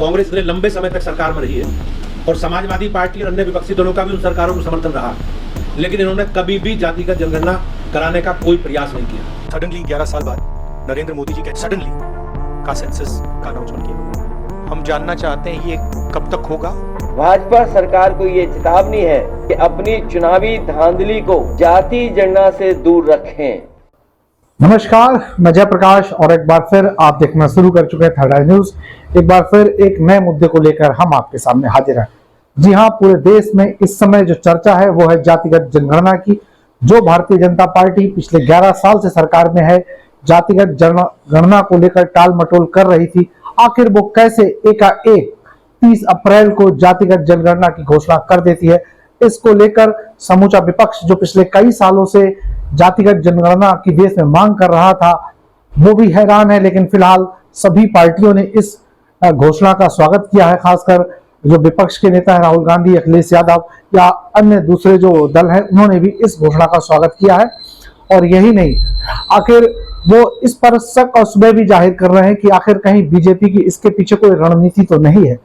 कांग्रेस इतने लंबे समय तक सरकार में रही है और समाजवादी पार्टी और अन्य विपक्षी दलों का भी उन सरकारों को समर्थन रहा, लेकिन इन्होंने कभी भी जातिगत जनगणना कराने का कोई प्रयास नहीं किया। सडनली 11 साल बाद नरेंद्र मोदी जी के सडनली का सेंसस का अनाउंसमेंट किया। हम जानना चाहते हैं ये कब तक होगा। भाजपा सरकार को ये चेतावनी है कि अपनी चुनावी धांधली को जाति जनगणना से दूर रखें। नमस्कार, मैं जयप्रकाश और एक बार फिर आप देखना शुरू कर चुके हैं थर्ड आई न्यूज। एक बार फिर एक नए मुद्दे को लेकर हम आपके सामने हाजिर हैं। जी हां, पूरे देश में इस समय जो चर्चा है वो है जातिगत जनगणना की, जो भारतीय जनता पार्टी पिछले 11 साल से सरकार में है, जातिगत जनगणना को लेकर टाल मटोल कर रही थी। आखिर वो कैसे एकाएक 30 अप्रैल को जातिगत जनगणना की घोषणा कर देती है, इसको लेकर समूचा विपक्ष जो पिछले कई सालों से जातिगत जनगणना की देश में मांग कर रहा था, वो भी हैरान है। लेकिन फिलहाल सभी पार्टियों ने इस घोषणा का स्वागत किया है। खासकर जो विपक्ष के नेता है राहुल गांधी, अखिलेश यादव या अन्य दूसरे जो दल हैं, उन्होंने भी इस घोषणा का स्वागत किया है। और यही नहीं, आखिर वो इस पर शक और सुबह भी जाहिर कर रहे हैं कि आखिर कहीं बीजेपी की इसके पीछे कोई रणनीति तो नहीं है।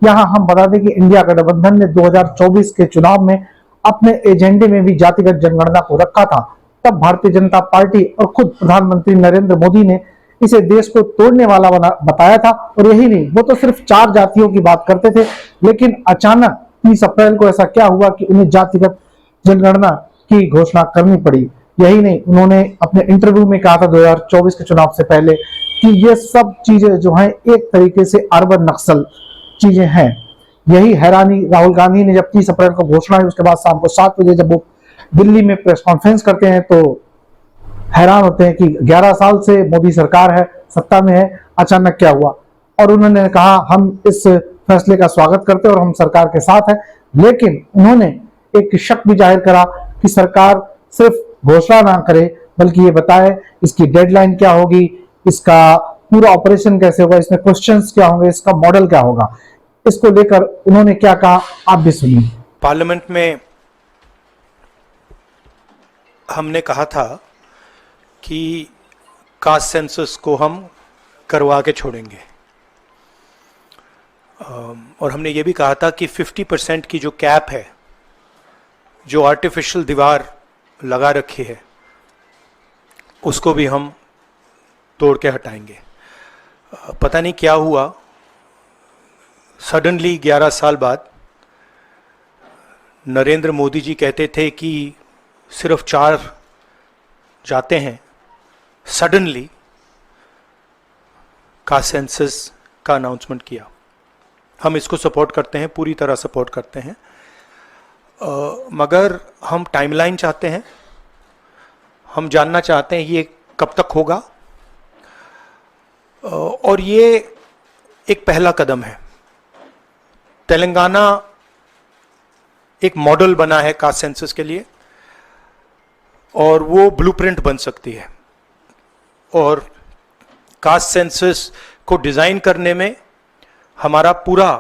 यहाँ हम बता दें कि इंडिया गठबंधन ने 2024 के चुनाव में अपने एजेंडे में भी जातिगत जनगणना को रखा था। तब भारतीय जनता पार्टी और खुद प्रधानमंत्री नरेंद्र मोदी ने इसे देश को तोड़ने वाला बताया था। और यही नहीं, वो तो सिर्फ 4 जातियों की बात करते थे, लेकिन अचानक 30 अप्रैल को ऐसा क्या हुआ कि उन्हें जातिगत जनगणना की घोषणा करनी पड़ी। यही नहीं, उन्होंने अपने इंटरव्यू में कहा था 2024 के चुनाव से पहले कि ये सब चीजें जो हैं एक तरीके से अर्बन नक्सल चीजें हैं। यही हैरानी राहुल गांधी ने जब 30 अप्रैल को घोषणा हुई, उसके बाद शाम को 7 बजे जब वो दिल्ली में प्रेस कॉन्फ्रेंस करते हैं तो हैरान होते हैं कि 11 साल से मोदी सरकार है, सत्ता में है, अचानक क्या हुआ। और उन्होंने कहा हम इस फैसले का स्वागत करते हैं और हम सरकार के साथ है। लेकिन उन्होंने एक शक भी जाहिर करा कि सरकार सिर्फ घोषणा ना करे, बल्कि ये बताए इसकी डेडलाइन क्या होगी, इसका पूरा ऑपरेशन कैसे होगा, इसमें क्वेश्चंस क्या होंगे, इसका मॉडल क्या होगा। इसको लेकर उन्होंने क्या कहा, आप भी सुनिए। पार्लियामेंट में हमने कहा था कि कास्ट सेंसस को हम करवा के छोड़ेंगे, और हमने ये भी कहा था कि 50% की जो कैप है, जो आर्टिफिशियल दीवार लगा रखी है, उसको भी हम तोड़ के हटाएंगे। पता नहीं क्या हुआ, सडनली 11 साल बाद नरेंद्र मोदी जी कहते थे कि सिर्फ 4 जाते हैं, सडनली कास्ट सेंसस का अनाउंसमेंट किया। हम इसको सपोर्ट करते हैं, पूरी तरह सपोर्ट करते हैं, मगर हम टाइमलाइन चाहते हैं। हम जानना चाहते हैं ये कब तक होगा, और ये एक पहला कदम है। तेलंगाना एक मॉडल बना है कास्ट सेंसस के लिए, और वो ब्लूप्रिंट बन सकती है। और कास्ट सेंसस को डिज़ाइन करने में हमारा पूरा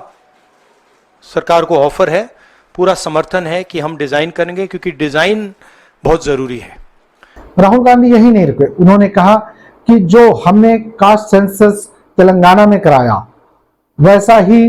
सरकार को ऑफर है, पूरा समर्थन है कि हम डिज़ाइन करेंगे, क्योंकि डिज़ाइन बहुत ज़रूरी है। राहुल गांधी यही नहीं रुके, उन्होंने कहा कि जो हमने कास्ट सेंसस तेलंगाना में कराया, वैसा ही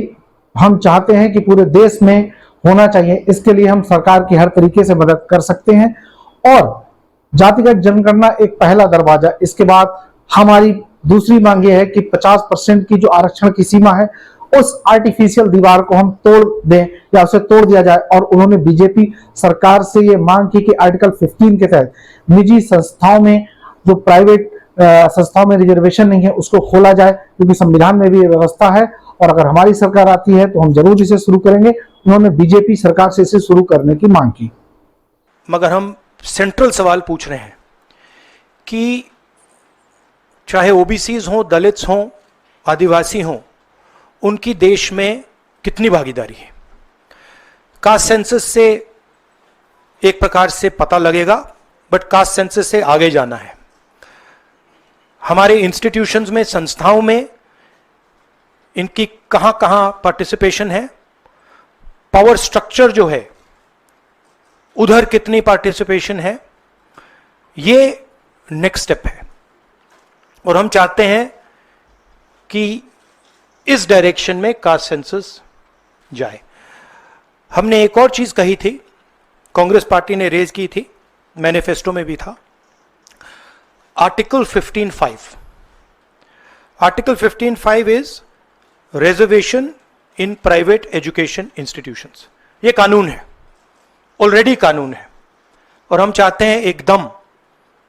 हम चाहते हैं कि पूरे देश में होना चाहिए। इसके लिए हम सरकार की हर तरीके से मदद कर सकते हैं। और जातिगत जनगणना एक पहला दरवाजा। इसके बाद हमारी दूसरी मांग यह है कि 50% की जो आरक्षण की सीमा है, उस आर्टिफिशियल दीवार को हम तोड़ दें या उसे तोड़ दिया जाए। और उन्होंने बीजेपी सरकार से ये मांग की कि आर्टिकल 15 के तहत निजी संस्थाओं में, जो प्राइवेट संस्थाओं में रिजर्वेशन नहीं है, उसको खोला जाए, क्योंकि संविधान में भी ये व्यवस्था है। और अगर हमारी सरकार आती है तो हम जरूर इसे शुरू करेंगे। उन्होंने बीजेपी सरकार से इसे शुरू करने की मांग की। मगर हम सेंट्रल सवाल पूछ रहे हैं कि चाहे ओबीसीज हों, दलित्स हों, आदिवासी हों, उनकी देश में कितनी भागीदारी है। कास्ट सेंसस से एक प्रकार से पता लगेगा, बट कास्ट सेंसस से आगे जाना है। हमारे इंस्टीट्यूशंस में, संस्थाओं में इनकी कहां कहां पार्टिसिपेशन है, पावर स्ट्रक्चर जो है उधर कितनी पार्टिसिपेशन है, ये नेक्स्ट स्टेप है। और हम चाहते हैं कि इस डायरेक्शन में कास्ट सेंसस जाए। हमने एक और चीज कही थी, कांग्रेस पार्टी ने रेज की थी, मैनिफेस्टो में भी था, article 15(5). Article 15(5) is reservation in private education institutions. ये कानून है, ऑलरेडी कानून है, और हम चाहते हैं एकदम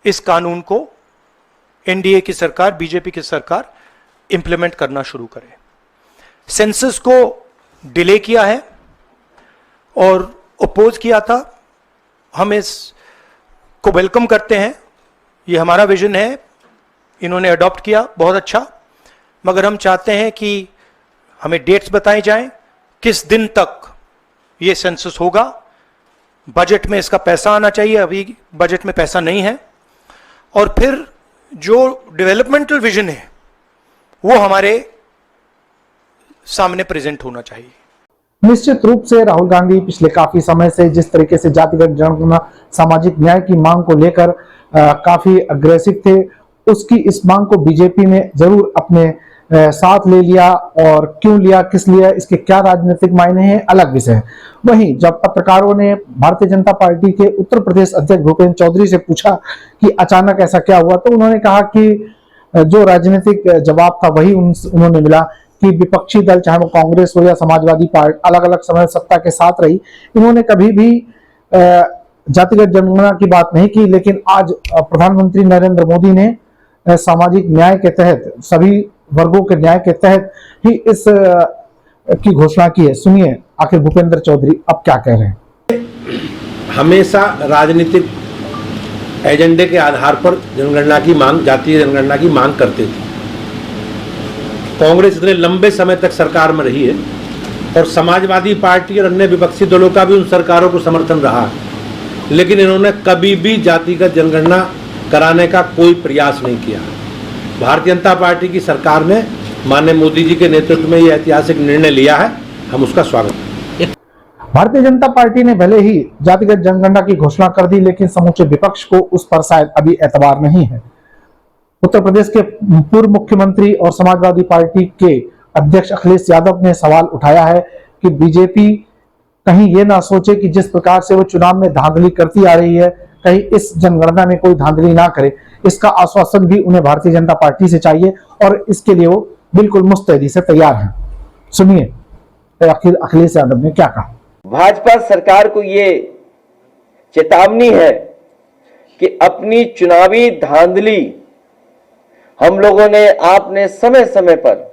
इस कानून को एनडीए की सरकार, बीजेपी की सरकार इंप्लीमेंट करना शुरू करे। सेंसस को डिले किया है और अपोज किया था, हम इस को वेलकम करते हैं, ये हमारा विजन है, इन्होंने अडॉप्ट किया, बहुत अच्छा, मगर हम चाहते हैं कि हमें डेट्स बताई जाएं, किस दिन तक ये सेंसस होगा, बजट में इसका पैसा आना चाहिए, अभी बजट में पैसा नहीं है, और फिर जो डेवलपमेंटल विजन है वो हमारे सामने प्रेजेंट होना चाहिए। निश्चित रूप से राहुल गांधी पिछले काफी समय से जिस तरीके से जातिगत जनगणना, सामाजिक न्याय की मांग को लेकर काफी अग्रेसिव थे, उसकी इस मांग को बीजेपी ने जरूर अपने साथ ले लिया, और क्यों लिया, किस लिया, इसके क्या राजनीतिक मायने हैं, अलग विषय है। वहीं जब पत्रकारों ने भारतीय जनता पार्टी के उत्तर प्रदेश अध्यक्ष भूपेंद्र चौधरी से पूछा कि अचानक ऐसा क्या हुआ, तो उन्होंने कहा कि जो राजनीतिक जवाब था वही उन्होंने मिला कि विपक्षी दल, चाहे वो कांग्रेस हो या समाजवादी पार्टी, अलग अलग समय सत्ता के साथ रही, इन्होंने कभी भी जातिगत जनगणना की बात नहीं की, लेकिन आज प्रधानमंत्री नरेंद्र मोदी ने सामाजिक न्याय के तहत, सभी वर्गों के न्याय के तहत ही इस की घोषणा की है। सुनिए आखिर भूपेंद्र चौधरी अब क्या कह रहे हैं। हमेशा राजनीतिक एजेंडे के आधार पर जनगणना की मांग, जातीय जनगणना की मांग करते थे। कांग्रेस इतने लंबे समय तक सरकार में रही है और समाजवादी पार्टी और अन्य विपक्षी दलों का भी उन सरकारों को समर्थन रहा, लेकिन इन्होंने कभी भी जातिगत जनगणना कराने का कोई प्रयास नहीं किया। भारतीय जनता पार्टी की सरकार ने माननीय मोदी जी के नेतृत्व में यह ऐतिहासिक निर्णय लिया है, हम उसका स्वागत करते हैं। भारतीय जनता पार्टी ने भले ही जातिगत जनगणना की घोषणा कर दी, लेकिन समूचे विपक्ष को उस पर शायद अभी एतबार नहीं है। उत्तर प्रदेश के पूर्व मुख्यमंत्री और समाजवादी पार्टी के अध्यक्ष अखिलेश यादव ने सवाल उठाया है कि बीजेपी कहीं ये ना सोचे कि जिस प्रकार से वो चुनाव में धांधली करती आ रही है, कहीं इस जनगणना में कोई धांधली ना करे। इसका आश्वासन भी उन्हें भारतीय जनता पार्टी से चाहिए और इसके लिए वो बिल्कुल मुस्तैदी से तैयार हैं। सुनिए अखिलेश यादव ने क्या कहा। भाजपा सरकार को ये चेतावनी है कि अपनी चुनावी धांधली हम लोगों ने, आपने समय समय पर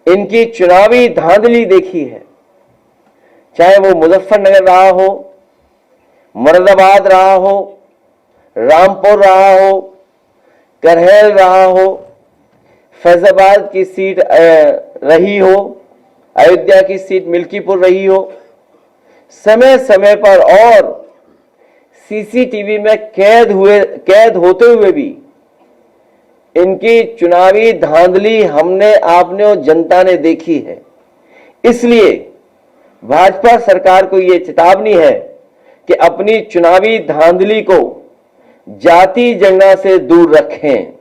इनकी चुनावी धांधली देखी है, चाहे वो मुजफ्फरनगर रहा हो, मुरादाबाद रहा हो, रामपुर रहा हो, करहल रहा हो, फैजाबाद की सीट रही हो, अयोध्या की सीट मिल्कीपुर रही हो, समय समय पर और सीसीटीवी में कैद होते हुए भी इनकी चुनावी धांधली हमने, आपने और जनता ने देखी है। इसलिए भाजपा सरकार को यह चेतावनी है कि अपनी चुनावी धांधली को जाति जनगणना से दूर रखें।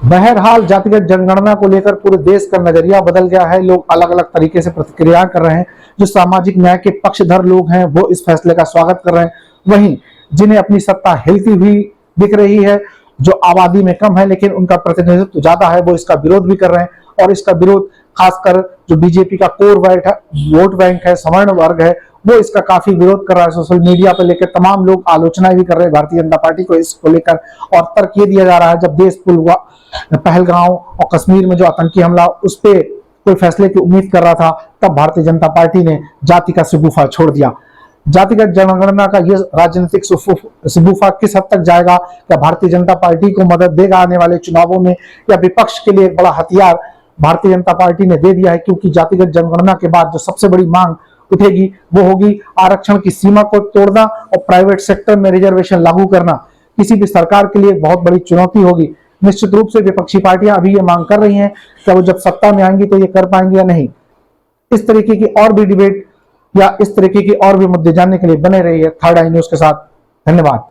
बहरहाल जातिगत जनगणना को लेकर पूरे देश का नजरिया बदल गया है। लोग अलग अलग तरीके से प्रतिक्रिया कर रहे हैं। जो सामाजिक न्याय के पक्षधर लोग हैं वो इस फैसले का स्वागत कर रहे हैं, वहीं जिन्हें अपनी सत्ता हिलती हुई दिख रही है, जो आबादी में कम है लेकिन उनका प्रतिनिधित्व ज्यादा है, वो इसका विरोध भी कर रहे हैं। और इसका विरोध खासकर जो बीजेपी का कोर वोट बैंक है, सवर्ण वर्ग है, वो इसका काफी विरोध कर रहा है। सोशल मीडिया पर लेकर तमाम लोग आलोचनाएं भी कर रहे हैं भारतीय जनता पार्टी को इसको लेकर। और तर्क ये दिया जा रहा है, जब देश पहलगांव और कश्मीर में जो आतंकी हमला, उस पर कोई फैसले की उम्मीद कर रहा था, तब भारतीय जनता पार्टी ने जाति का शगुफा छोड़ दिया। जातिगत जनगणना का ये राजनीतिक शगुफा किस हद तक जाएगा, क्या भारतीय जनता पार्टी को मदद देगा आने वाले चुनावों में, या विपक्ष के लिए एक बड़ा हथियार भारतीय जनता पार्टी ने दे दिया है। क्योंकि जातिगत जनगणना के बाद जो सबसे बड़ी मांग उठेगी वो होगी आरक्षण की सीमा को तोड़ना और प्राइवेट सेक्टर में रिजर्वेशन लागू करना। किसी भी सरकार के लिए बहुत बड़ी चुनौती होगी। निश्चित रूप से विपक्षी पार्टियां अभी ये मांग कर रही हैं, क्या वो जब सत्ता में आएंगी तो ये कर पाएंगी या नहीं। इस तरीके की और भी डिबेट या इस तरीके के और भी मुद्दे जानने के लिए बने रहिए थर्ड आई न्यूज के साथ। धन्यवाद।